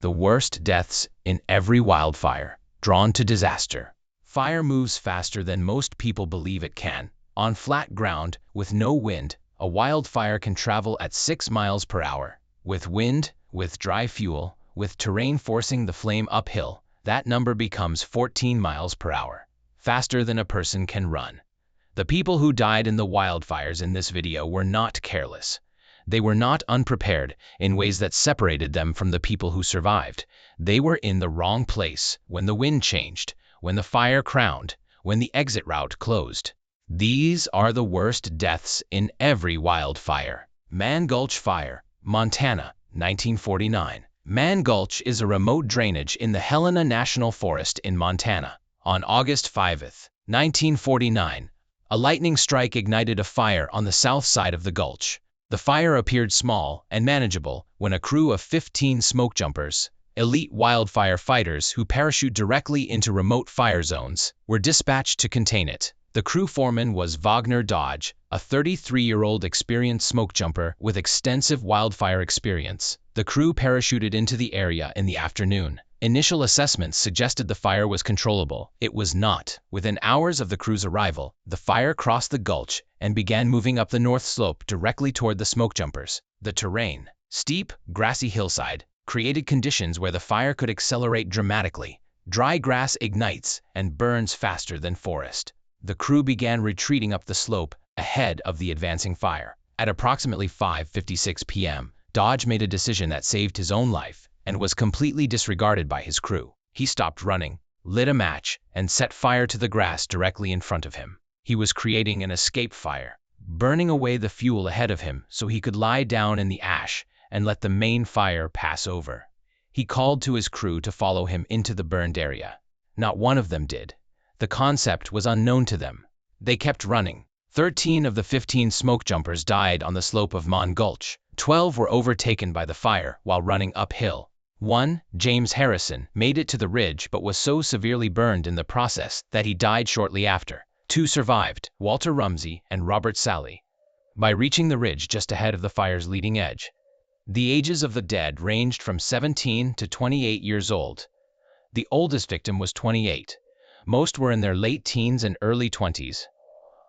The worst deaths in every wildfire, drawn to disaster. Fire moves faster than most people believe it can. On flat ground, with no wind, a wildfire can travel at 6 miles per hour. With wind, with dry fuel, with terrain forcing the flame uphill, that number becomes 14 miles per hour. Faster than a person can run. The people who died in the wildfires in this video were not careless. They were not unprepared in ways that separated them from the people who survived. They were in the wrong place when the wind changed, when the fire crowned, when the exit route closed. These are the worst deaths in every wildfire. Man Gulch Fire, Montana, 1949. Man Gulch is a remote drainage in the Helena National Forest in Montana. On August 5, 1949, a lightning strike ignited a fire on the south side of the gulch. The fire appeared small and manageable when a crew of 15 smoke jumpers, elite wildfire fighters who parachute directly into remote fire zones, were dispatched to contain it. The crew foreman was Wagner Dodge, a 33-year-old experienced smoke jumper with extensive wildfire experience. The crew parachuted into the area in the afternoon. Initial assessments suggested the fire was controllable. It was not. Within hours of the crew's arrival, the fire crossed the gulch and began moving up the north slope directly toward the smoke jumpers. The terrain, steep, grassy hillside, created conditions where the fire could accelerate dramatically. Dry grass ignites and burns faster than forest. The crew began retreating up the slope ahead of the advancing fire. At approximately 5:56 p.m., Dodge made a decision that saved his own life and was completely disregarded by his crew. He stopped running, lit a match, and set fire to the grass directly in front of him. He was creating an escape fire, burning away the fuel ahead of him so he could lie down in the ash and let the main fire pass over. He called to his crew to follow him into the burned area. Not one of them did. The concept was unknown to them. They kept running. 13 of the 15 smoke jumpers died on the slope of Man Gulch. 12 were overtaken by the fire while running uphill. One, James Harrison, made it to the ridge but was so severely burned in the process that he died shortly after. 2 survived, Walter Rumsey and Robert Sally, by reaching the ridge just ahead of the fire's leading edge. The ages of the dead ranged from 17 to 28 years old. The oldest victim was 28. Most were in their late teens and early 20s.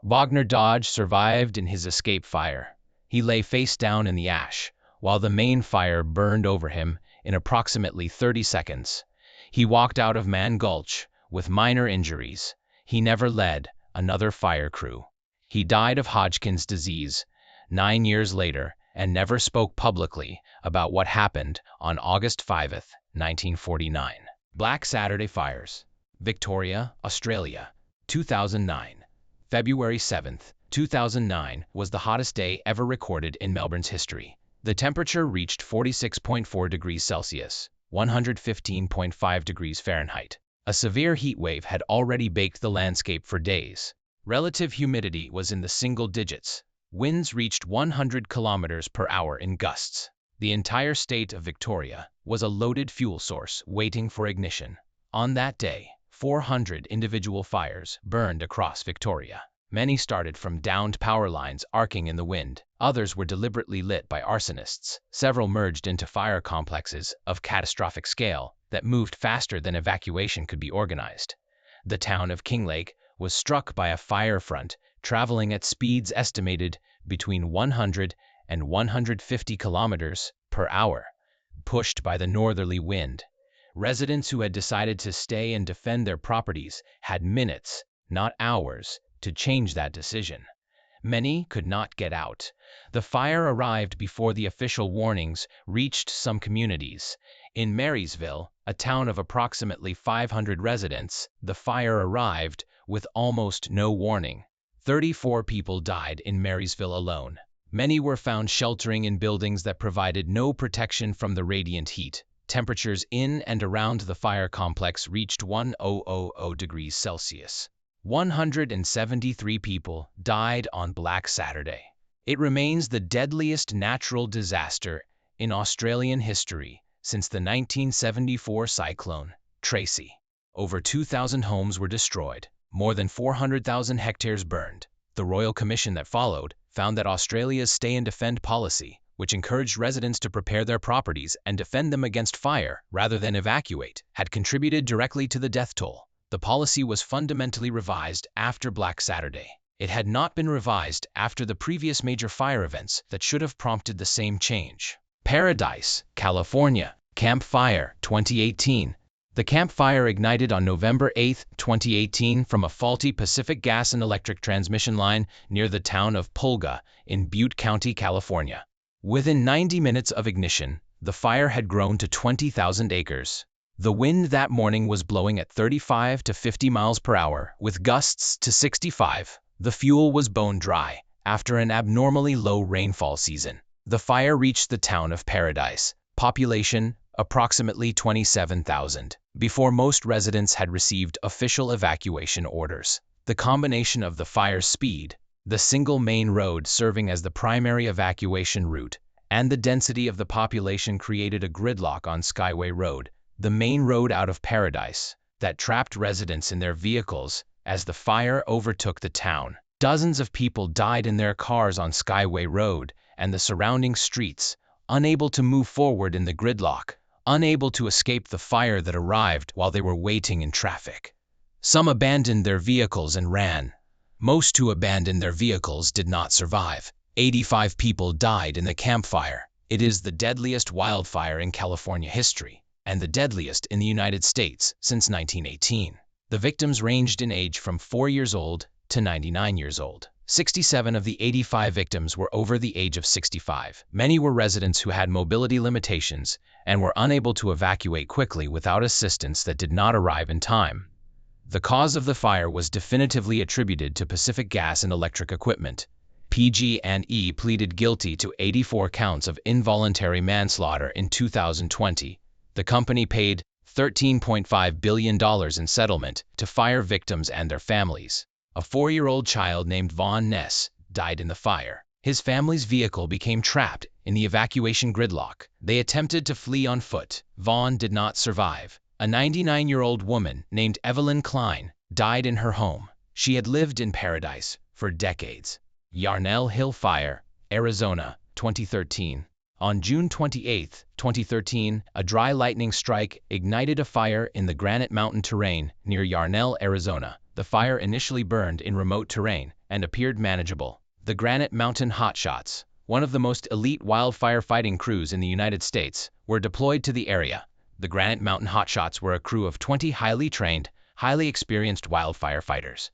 Wagner Dodge survived in his escape fire. He lay face down in the ash, while the main fire burned over him in approximately 30 seconds. He walked out of Man Gulch with minor injuries. He never led another fire crew. He died of Hodgkin's disease 9 years later and never spoke publicly about what happened on August 5, 1949. Black Saturday Fires, Victoria, Australia, 2009. February 7, 2009 was the hottest day ever recorded in Melbourne's history. The temperature reached 46.4 degrees Celsius, 115.5 degrees Fahrenheit. A severe heat wave had already baked the landscape for days. Relative humidity was in the single digits. Winds reached 100 kilometers per hour in gusts. The entire state of Victoria was a loaded fuel source waiting for ignition. On that day, 400 individual fires burned across Victoria. Many started from downed power lines arcing in the wind. Others were deliberately lit by arsonists. Several merged into fire complexes of catastrophic scale that moved faster than evacuation could be organized. The town of Kinglake was struck by a fire front traveling at speeds estimated between 100 and 150 kilometers per hour, pushed by the northerly wind. Residents who had decided to stay and defend their properties had minutes, not hours, to change that decision. Many could not get out. The fire arrived before the official warnings reached some communities. In Marysville, a town of approximately 500 residents, the fire arrived with almost no warning. 34 people died in Marysville alone. Many were found sheltering in buildings that provided no protection from the radiant heat. Temperatures in and around the fire complex reached 1000 degrees Celsius. 173 people died on Black Saturday. It remains the deadliest natural disaster in Australian history since the 1974 cyclone, Tracy. Over 2,000 homes were destroyed. More than 400,000 hectares burned. The Royal Commission that followed found that Australia's stay and defend policy which encouraged residents to prepare their properties and defend them against fire rather than evacuate, had contributed directly to the death toll. The policy was fundamentally revised after Black Saturday. It had not been revised after the previous major fire events that should have prompted the same change. Paradise, California. Camp Fire, 2018. The Camp Fire ignited on November 8, 2018 from a faulty Pacific Gas and Electric transmission line near the town of Pulga in Butte County, California. Within 90 minutes of ignition, the fire had grown to 20,000 acres. The wind that morning was blowing at 35 to 50 miles per hour, with gusts to 65. The fuel was bone dry after an abnormally low rainfall season. The fire reached the town of Paradise, population approximately 27,000, before most residents had received official evacuation orders. The combination of the fire's speed, the single main road serving as the primary evacuation route, and the density of the population created a gridlock on Skyway Road, the main road out of Paradise, that trapped residents in their vehicles as the fire overtook the town. Dozens of people died in their cars on Skyway Road and the surrounding streets, unable to move forward in the gridlock, unable to escape the fire that arrived while they were waiting in traffic. Some abandoned their vehicles and ran. Most who abandoned their vehicles did not survive. 85 people died in the Camp Fire. It is the deadliest wildfire in California history, and the deadliest in the United States since 1918. The victims ranged in age from 4 years old to 99 years old. 67 of the 85 victims were over the age of 65. Many were residents who had mobility limitations and were unable to evacuate quickly without assistance that did not arrive in time. The cause of the fire was definitively attributed to Pacific Gas and Electric equipment. PG&E pleaded guilty to 84 counts of involuntary manslaughter in 2020. The company paid $13.5 billion in settlement to fire victims and their families. A 4-year-old child named Vaughn Ness died in the fire. His family's vehicle became trapped in the evacuation gridlock. They attempted to flee on foot. Vaughn did not survive. A 99-year-old woman named Evelyn Klein died in her home. She had lived in Paradise for decades. Yarnell Hill Fire, Arizona, 2013. On June 28, 2013, a dry lightning strike ignited a fire in the Granite Mountain terrain near Yarnell, Arizona. The fire initially burned in remote terrain and appeared manageable. The Granite Mountain Hotshots, one of the most elite wildfire fighting crews in the United States, were deployed to the area. The Granite Mountain Hotshots were a crew of 20 highly trained, highly experienced wildfire fighters.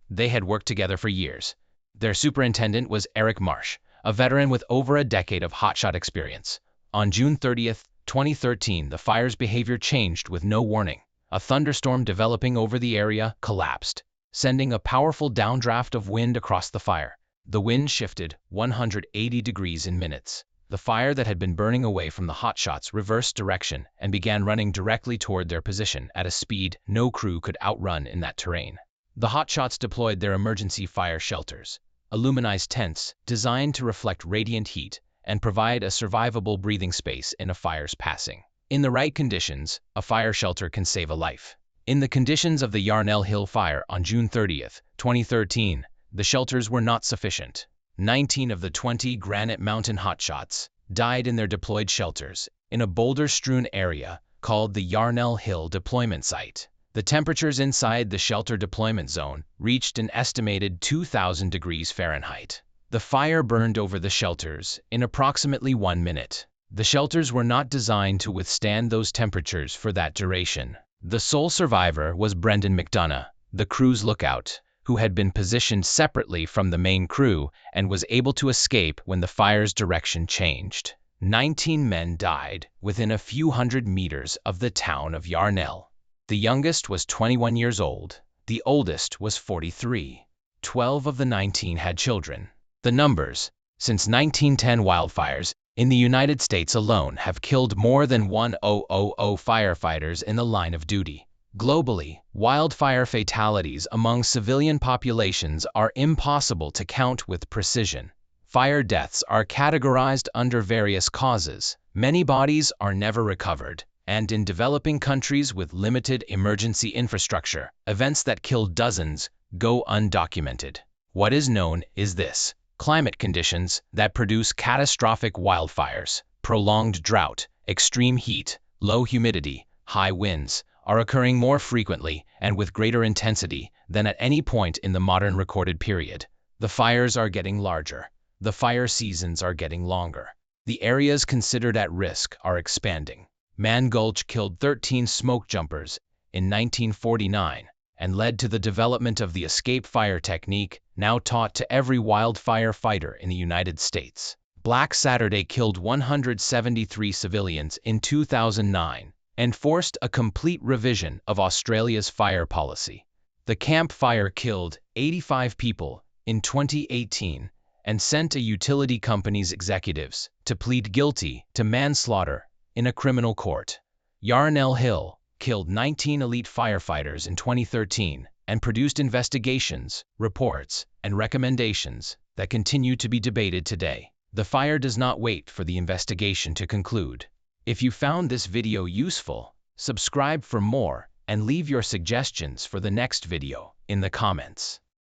They had worked together for years. Their superintendent was Eric Marsh, a veteran with over a decade of hotshot experience. On June 30, 2013, the fire's behavior changed with no warning. A thunderstorm developing over the area collapsed, sending a powerful downdraft of wind across the fire. The wind shifted 180 degrees in minutes. The fire that had been burning away from the hotshots reversed direction and began running directly toward their position at a speed no crew could outrun in that terrain. The hotshots deployed their emergency fire shelters, aluminized tents designed to reflect radiant heat and provide a survivable breathing space in a fire's passing. In the right conditions, a fire shelter can save a life. In the conditions of the Yarnell Hill Fire on June 30, 2013, the shelters were not sufficient. 19 of the 20 Granite Mountain Hotshots died in their deployed shelters in a boulder-strewn area called the Yarnell Hill Deployment Site. The temperatures inside the shelter deployment zone reached an estimated 2,000 degrees Fahrenheit. The fire burned over the shelters in approximately 1 minute. The shelters were not designed to withstand those temperatures for that duration. The sole survivor was Brendan McDonough, the crew's lookout, who had been positioned separately from the main crew and was able to escape when the fire's direction changed. 19 men died within a few hundred meters of the town of Yarnell. The youngest was 21 years old. The oldest was 43. 12 of the 19 had children. The numbers, since 1910 wildfires, in the United States alone have killed more than 1,000 firefighters in the line of duty. Globally, wildfire fatalities among civilian populations are impossible to count with precision. Fire deaths are categorized under various causes. Many bodies are never recovered, and in developing countries with limited emergency infrastructure, events that kill dozens go undocumented. What is known is this: Climate conditions that produce catastrophic wildfires, prolonged drought, extreme heat, low humidity, high winds, are occurring more frequently and with greater intensity than at any point in the modern recorded period. The fires are getting larger. The fire seasons are getting longer. The areas considered at risk are expanding. Man Gulch killed 13 smoke jumpers in 1949 and led to the development of the escape fire technique now taught to every wildfire fighter in the United States. Black Saturday killed 173 civilians in 2009 and forced a complete revision of Australia's fire policy. The Camp Fire killed 85 people in 2018 and sent a utility company's executives to plead guilty to manslaughter in a criminal court. Yarnell Hill killed 19 elite firefighters in 2013 and produced investigations, reports, and recommendations that continue to be debated today. The fire does not wait for the investigation to conclude. If you found this video useful, subscribe for more and leave your suggestions for the next video in the comments.